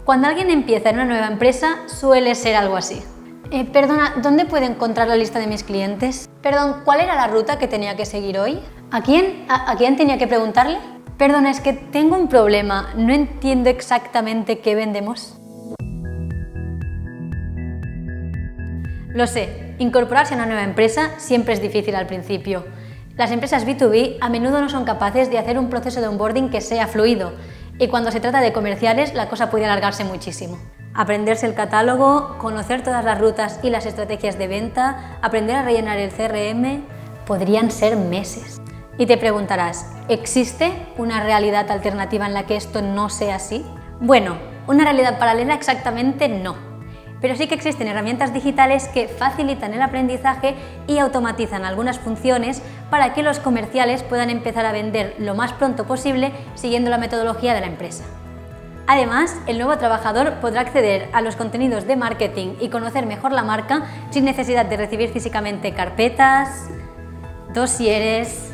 Cuando alguien empieza en una nueva empresa suele ser algo así. Perdona, ¿dónde puedo encontrar la lista de mis clientes? Perdón, ¿cuál era la ruta que tenía que seguir hoy? ¿A quién tenía que preguntarle? Perdona, es que tengo un problema, no entiendo exactamente qué vendemos. Lo sé, incorporarse a una nueva empresa siempre es difícil al principio. Las empresas B2B a menudo no son capaces de hacer un proceso de onboarding que sea fluido, y cuando se trata de comerciales la cosa puede alargarse muchísimo. Aprenderse el catálogo, conocer todas las rutas y las estrategias de venta, aprender a rellenar el CRM, podrían ser meses. Y te preguntarás, ¿existe una realidad alternativa en la que esto no sea así? Bueno, una realidad paralela exactamente no. Pero sí que existen herramientas digitales que facilitan el aprendizaje y automatizan algunas funciones para que los comerciales puedan empezar a vender lo más pronto posible siguiendo la metodología de la empresa. Además, el nuevo trabajador podrá acceder a los contenidos de marketing y conocer mejor la marca sin necesidad de recibir físicamente carpetas, dosieres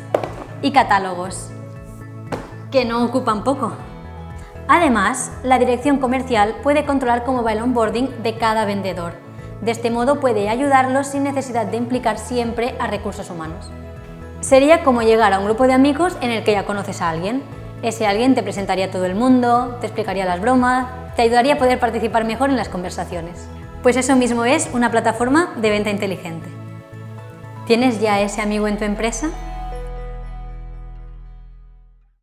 y catálogos, que no ocupan poco. Además, la dirección comercial puede controlar cómo va el onboarding de cada vendedor. De este modo puede ayudarlos sin necesidad de implicar siempre a recursos humanos. Sería como llegar a un grupo de amigos en el que ya conoces a alguien. Ese alguien te presentaría a todo el mundo, te explicaría las bromas, te ayudaría a poder participar mejor en las conversaciones. Pues eso mismo es una plataforma de venta inteligente. ¿Tienes ya ese amigo en tu empresa?